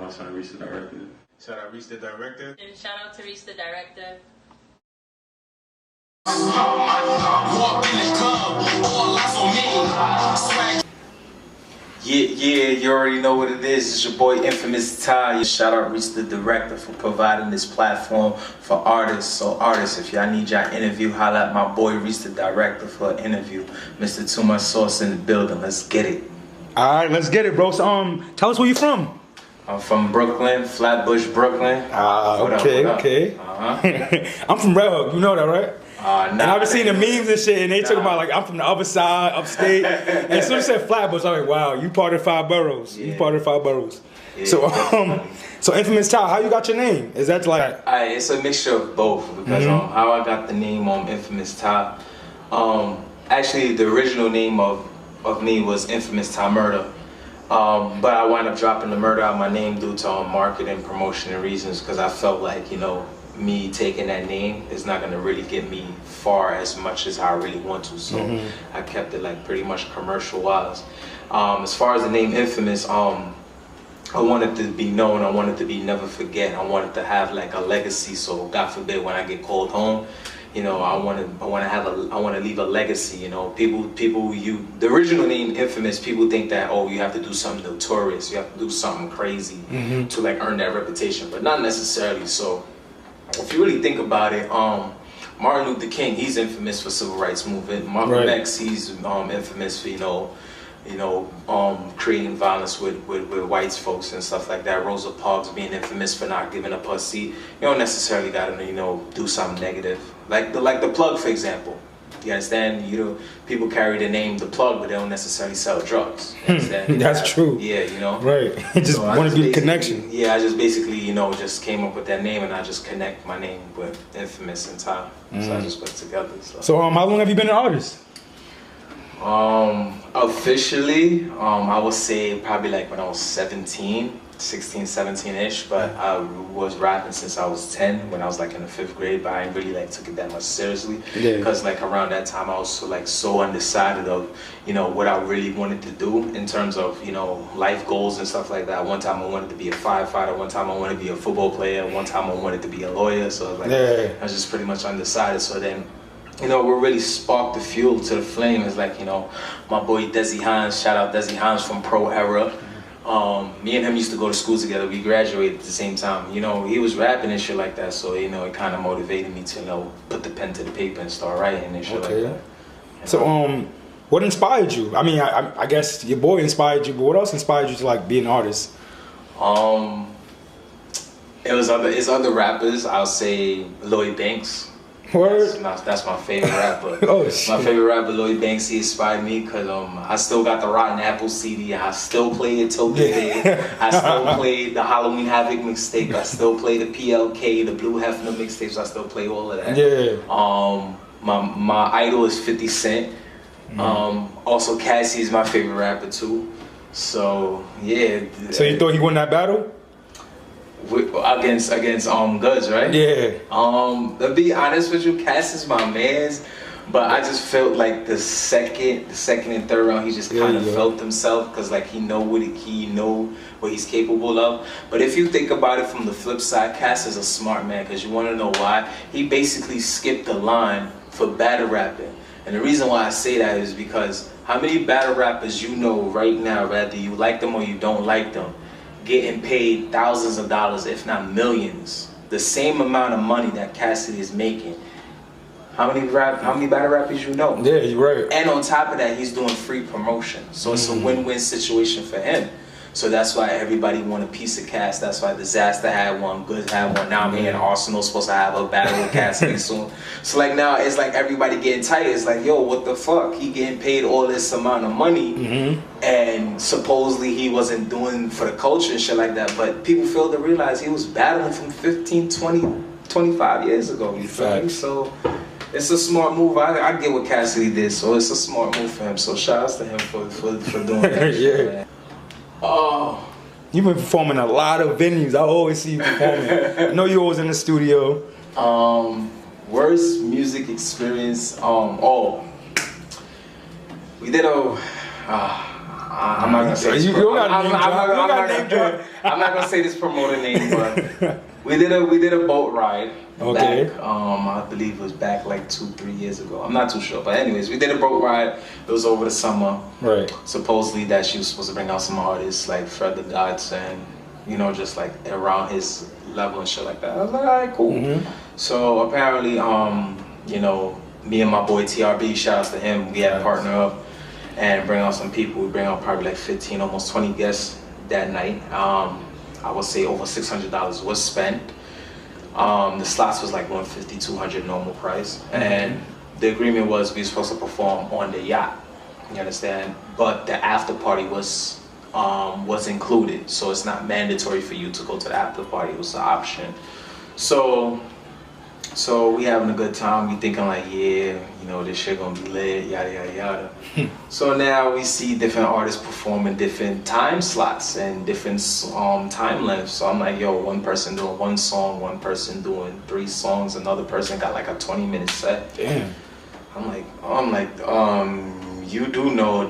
my son, Reese the Director. Shout out Reese the Director. And shout out to Reese the Director. Yeah, you already know what it is. It's your boy Infamous Ty. Shout out Reese the Director for providing this platform for artists. So artists, if y'all need y'all interview, holla at my boy Reese the Director for an interview. Mr. Too Much Sauce in the building. Let's get it. Alright, let's get it, bro. So tell us where you from. I'm from Brooklyn, Flatbush, Brooklyn. Okay. I'm from Red Hook, you know that, right? And I've been seeing the memes and shit, and they talk about like I'm from the other side, upstate. And as soon as you said Flatbush, I'm like, wow, you part of 5 boroughs. Yeah. You part of 5 boroughs. Yeah, so Infamous Ty, how you got your name? Is that like? It's a mixture of both because how I got the name Infamous Ty. Actually, the original name of me was Infamous Ty Murder. But I wound up dropping the murder out of my name due to marketing, promotion, and reasons because I felt like, you know, me taking that name is not going to really get me far as much as I really want to. So I kept it like pretty much commercial-wise. As far as the name Infamous, I wanted to be known, I wanted to be never forget, I wanted to have like a legacy. So God forbid when I get called home, you know, I want to leave a legacy. You know, the original name Infamous, people think that, oh, you have to do something notorious, you have to do something crazy to like earn that reputation, but not necessarily. So if you really think about it, Martin Luther King, he's infamous for civil rights movement. Malcolm X, he's infamous for creating violence with white folks and stuff like that. Rosa Parks being infamous for not giving up her seat. You don't necessarily gotta do something negative. Like the Plug, for example. You understand? People carry the name The Plug, but they don't necessarily sell drugs. You understand? That's true. Yeah, you know. Right. Just want to be a connection. Yeah, I just basically, just came up with that name, and I just connect my name with Infamous and Ty. So I just put it together. So how long have you been an artist? Officially, I would say probably like when I was 16, 17-ish, but I was rapping since I was 10 when I was like in the 5th grade, but I didn't really like took it that much seriously because like around that time I was so undecided of what I really wanted to do in terms of life goals and stuff like that. One time I wanted to be a firefighter, one time I wanted to be a football player, one time I wanted to be a lawyer, so like I was just pretty much undecided. So then what really sparked the fuel to the flame is like, my boy Desi Hines, shout out Desi Hines from Pro Era. Me and him used to go to school together. We graduated at the same time. He was rapping and shit like that, so it kind of motivated me to put the pen to the paper and start writing and shit like that. So what inspired you? I mean, I guess your boy inspired you, but what else inspired you to like be an artist? It's other rappers. I'll say Lloyd Banks. Word? That's my favorite rapper. Oh, shit. My favorite rapper, Lloyd Banks, he inspired me because I still got the Rotten Apple CD. I still play it till today. I still play the Halloween Havoc mixtape. I still play the PLK, the Blue Hefner mixtapes. I still play all of that. Yeah. My idol is 50 Cent. Also, Cassie is my favorite rapper too. So yeah. So you thought he won that battle? Against Goods, right? Yeah. To be honest with you, Cass is my man's, but I just felt like the second and third round, he just kind of felt himself because like he know what he's capable of. But if you think about it from the flip side, Cass is a smart man because you want to know why? He basically skipped the line for battle rapping, and the reason why I say that is because how many battle rappers right now, whether you like them or you don't like them, getting paid thousands of dollars, if not millions, the same amount of money that Cassidy is making. How many battle rappers you know? Yeah, you're right. And on top of that, he's doing free promotion. So it's a win-win situation for him. So that's why everybody want a piece of Cass. That's why Disaster had one, Good had one. Now me and Arsenal's supposed to have a battle with Cassidy soon. So like now it's like everybody getting tight. It's like, yo, what the fuck? He getting paid all this amount of money and supposedly he wasn't doing for the culture and shit like that. But people fail to realize he was battling from 15, 20, 25 years ago. You feel me? So it's a smart move. I get what Cassidy did, so it's a smart move for him. So shout outs to him for doing that shit, man. Oh, you've been performing a lot of venues. I always see you performing. I know you always in the studio. Worst music experience. We did I'm not gonna say. I'm not gonna say this promoter name, but we did a boat ride. Okay. Back, I believe it was back like 2-3 years ago. I'm not too sure, but anyways, we did a boat ride. It was over the summer. Right. Supposedly that she was supposed to bring out some artists like Fred the Gods and just like around his level and shit like that. I was like, all right, cool. So apparently, me and my boy TRB, shouts to him, we had to partner up and bring out some people. We bring out probably like 15, almost 20 guests that night. I would say over $600 was spent. The slots was like $150, $200 normal price, and the agreement was we were supposed to perform on the yacht. You understand? But the after party was included, so it's not mandatory for you to go to the after party. It was an option. So we having a good time. We thinking like, yeah, this shit gonna be lit, yada yada yada. So now we see different artists performing different time slots and different time lengths. So I'm like, yo, one person doing one song, one person doing 3 songs, another person got like a 20-minute set. Damn. I'm like, you do know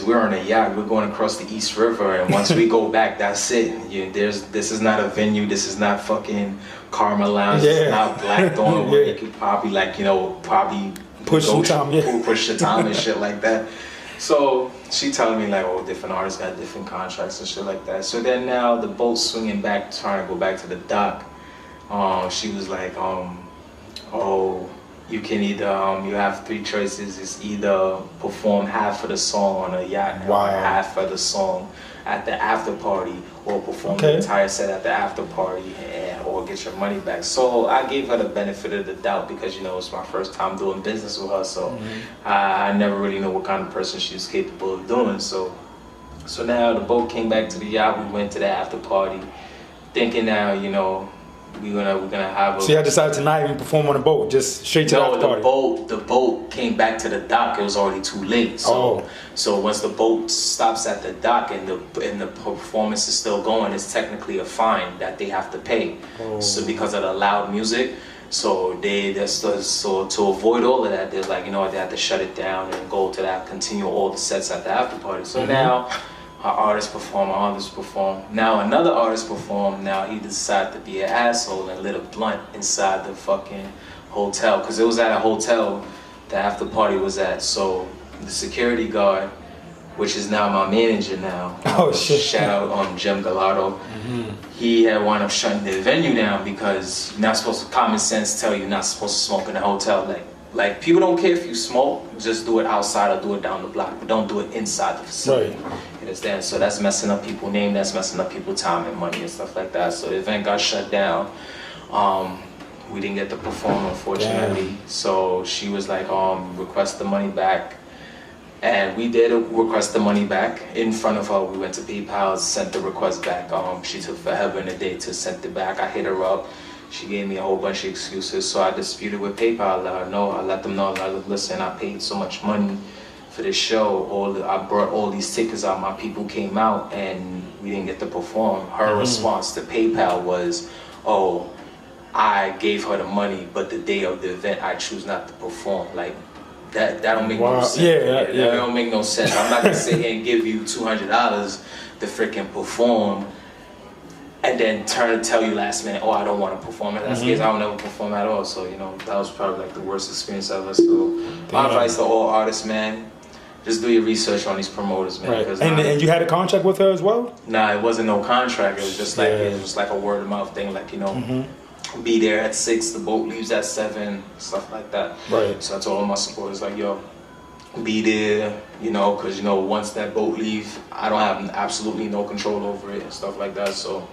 we're on a yacht. We're going across the East River, and once we go back, that's it. This is not a venue. This is not fucking Karma Lounge. It's not Blackthorn where you could probably push the time and shit like that. So she telling me like, oh, different artists got different contracts and shit like that. So then now the boat swinging back, trying to go back to the dock. She was like, oh, you can either you have 3 choices. It's either perform half of the song on a yacht, or half of the song at the after party, or perform the entire set at the after party, or get your money back. So I gave her the benefit of the doubt because it's my first time doing business with her, so I never really know what kind of person she's capable of doing. So now the boat came back to the yacht. We went to the after party, thinking now we're gonna have. So you had decided to not even perform on the boat, just straight to the after party. The boat came back to the dock. It was already too late. So once the boat stops at the dock and the performance is still going, it's technically a fine that they have to pay. So because of the loud music, so to avoid all of that, they're like, they have to shut it down and go to that, continue all the sets at the after party. So now. Our artist perform. Now another artist performed. Now he decided to be an asshole and lit a blunt inside the fucking hotel, because it was at a hotel the after party was at. So the security guard, which is now my manager now, shout out Jim Gallardo, he had wound up shutting the venue down because you're not supposed to, common sense tell you not supposed to smoke in the hotel. Like people don't care if you smoke, just do it outside or do it down the block, but don't do it inside the facility. Right. You understand? So that's messing up people's name, that's messing up people's time and money and stuff like that. So the event got shut down. We didn't get to perform, unfortunately. Damn. So she was like, request the money back. And we did request the money back in front of her. We went to PayPal, sent the request back. She took forever and a day to send it back. I hit her up. She gave me a whole bunch of excuses, so I disputed with PayPal. I let them know, listen, I paid so much money for this show. I brought all these tickets out, my people came out, and we didn't get to perform. Her response to PayPal was, oh, I gave her the money, but the day of the event, I choose not to perform. Like, that don't make no sense. That don't make no sense. I'm not gonna sit here and give you $200 to freaking perform, and then tell you last minute, oh, I don't want to perform. In that case, I don't never perform at all. So, that was probably like the worst experience ever. So, my advice to all artists, man, just do your research on these promoters, man. Right. And you had a contract with her as well? Nah, it wasn't no contract. It was just like it was like a word of mouth thing, like be there at 6, the boat leaves at 7, stuff like that. Right. So I told all my supporters, like, yo, be there, because once that boat leaves, I don't have absolutely no control over it and stuff like that. So.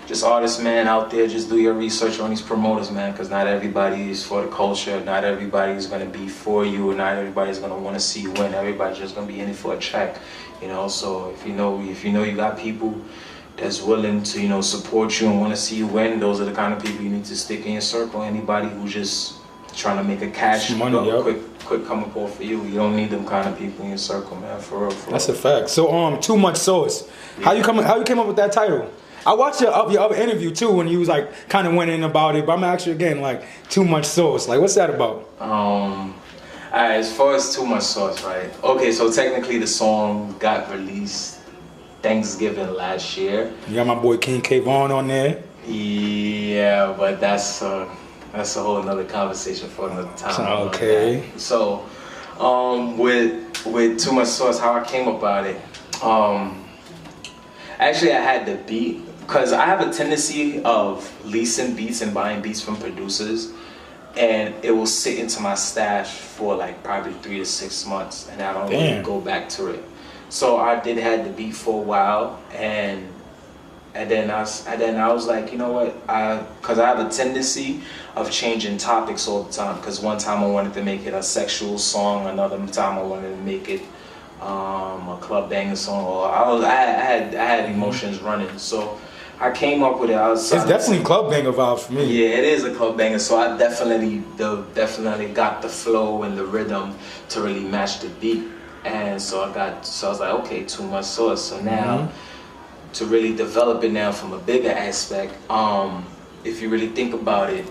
Just artists, man, out there, just do your research on these promoters, man, because not everybody is for the culture, not everybody is going to be for you, and not everybody's going to want to see you win. Everybody's just going to be in it for a check, so if you know you got people that's willing to, support you and want to see you win, those are the kind of people you need to stick in your circle. Anybody who's just trying to make a cash money, quick come up for you, you don't need them kind of people in your circle, man, for real. That's a fact. So, Too Much Sauce. Yeah. How you came up with that title? I watched your other interview too when you was like kind of went in about it, but I'm actually again like Too Much Sauce. Like, what's that about? Alright, as far as Too Much Sauce, right? Okay, so technically the song got released Thanksgiving last year. You got my boy King K-Von on there. Yeah, but that's a whole nother conversation for another time. Okay. So, with Too Much Sauce, how I came about it. Actually, I had the beat because I have a tendency of leasing beats and buying beats from producers, and it will sit into my stash for like probably 3 to 6 months, and I don't really go back to it. So I did had the beat for a while, and then I was like, you know what? Because I have a tendency of changing topics all the time. Because one time I wanted to make it a sexual song, another time I wanted to make it a club banger song. Or I had emotions running, so I came up with it. It's definitely club banger vibes for me. Yeah, it is a club banger. So I definitely got the flow and the rhythm to really match the beat. And so I was like, okay, Too Much Sauce. So now, to really develop it now from a bigger aspect, if you really think about it,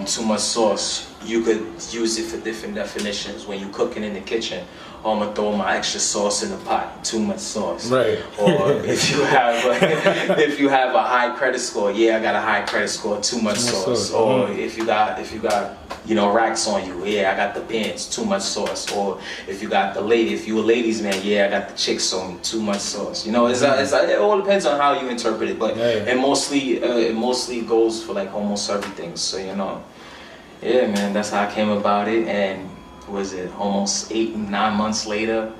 Too Much Sauce, you could use it for different definitions. When you're cooking in the kitchen, I'm gonna throw my extra sauce in the pot, too much sauce. Right. Or if you have a high credit score, yeah, I got a high credit score, too much sauce. Or if you got racks on you, yeah, I got the pants, too much sauce. Or if you got if you a ladies man, yeah, I got the chicks on me, too much sauce. You know, it all depends on how you interpret it, but it mostly goes for like almost everything. So yeah, man, that's how I came about it. And was it almost 8 and 9 months later,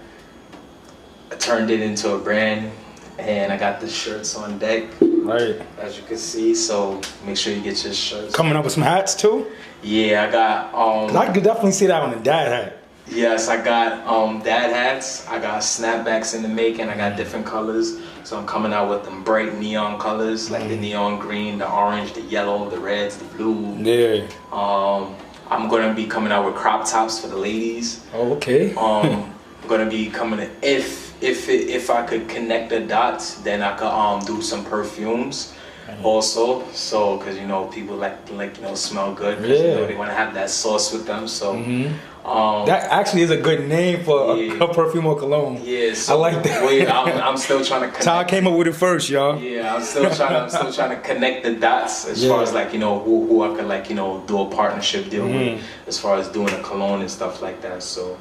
I turned it into a brand, and I got the shirts on deck. Right. As you can see, so make sure you get your shirts. Coming up with some hats too? Yeah, I got I could definitely see that on a dad hat. Yes, I got dad hats. I got snapbacks in the making. I got different colors. So I'm coming out with them bright neon colors, like the neon green, the orange, the yellow, the reds, the blue. Yeah. I'm gonna be coming out with crop tops for the ladies. Oh, okay. I'm gonna be coming if I could connect the dots, then I could do some perfumes also. So because people like smell good. Yeah. They want to have that sauce with them. So that actually is a good name for a perfume or cologne. Yeah, so I like that. Wait, I'm still trying to connect. Ty came up with it first, y'all. Yeah, I'm still trying to connect the dots as far as like who I could do a partnership deal with as far as doing a cologne and stuff like that. So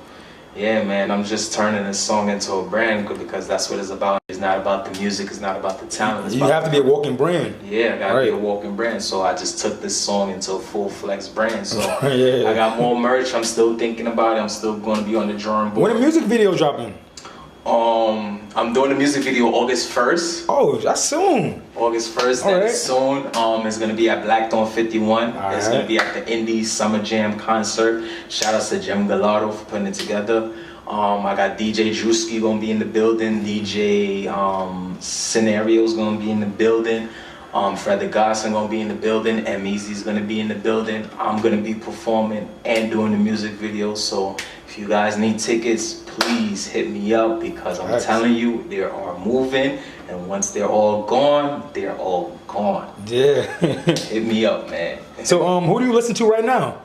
yeah, man, I'm just turning this song into a brand because that's what it's about. It's not about the music. It's not about the talent. You have to be a walking brand. Yeah, I gotta be a walking brand. So I just took this song into a full flex brand. So I got more merch. I'm still thinking about it. I'm still going to be on the drawing board. When the music video dropping? I'm doing the music video August 1st. Oh, that's soon. August 1st, that's soon. It's gonna be at Blackthorn 51. It's gonna be at the Indies Summer Jam concert. Shout out to Jem Gallardo for putting it together. I got DJ Drewski gonna be in the building. DJ Scenario's gonna be in the building. Fred the Godson gonna be in the building. M-Eazy's gonna be in the building. I'm gonna be performing and doing the music video. So if you guys need tickets, please hit me up because I'm telling you, they are moving. And once they're all gone, they're all gone. Yeah. Hit me up, man. So who do you listen to right now?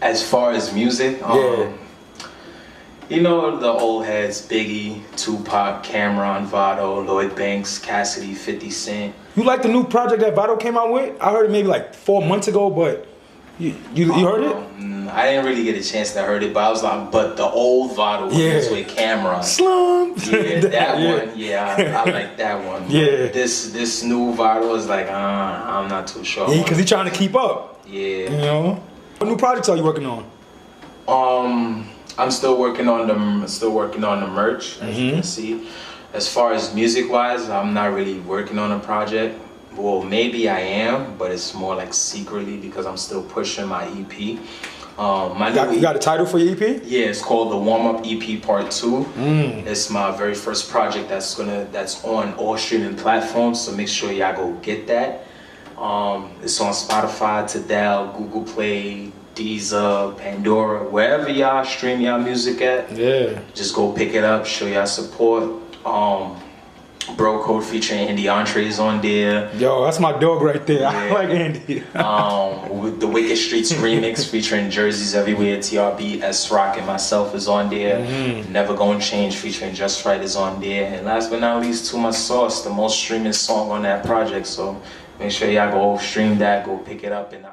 As far as music, the old heads, Biggie, Tupac, Cameron, Vado, Lloyd Banks, Cassidy, 50 Cent. You like the new project that Vado came out with? I heard it maybe like 4 months ago, but you heard it? I didn't really get a chance to hear it, but I was like, but the old Vado was with Cameron. Slump. Yeah, that one. Yeah, I like that one. Yeah. This new Vado is like, I'm not too sure. Yeah, because he's trying to keep up. Yeah. What new projects are you working on? I'm still working on the merch, as you can see. As far as music wise, I'm not really working on a project. Well, maybe I am, but it's more like secretly because I'm still pushing my EP. You got a title for your EP? Yeah, it's called the Warm Up EP Part 2. It's my very first project that's on all streaming platforms, so make sure y'all go get that. It's on Spotify, Tidal, Google Play, Deezer, Pandora, wherever y'all stream y'all music at. Yeah. Just go pick it up, show y'all support. Bro Code featuring Andy Andre is on there. Yo, that's my dog right there. Yeah. I like Andy. With the Wicked Streets remix featuring Jerseys Everywhere, TRB, S Rock, and myself is on there. Never Gonna Change featuring Just Right is on there. And last but not least, Too Much Sauce, the most streaming song on that project. So make sure y'all go stream that, go pick it up, and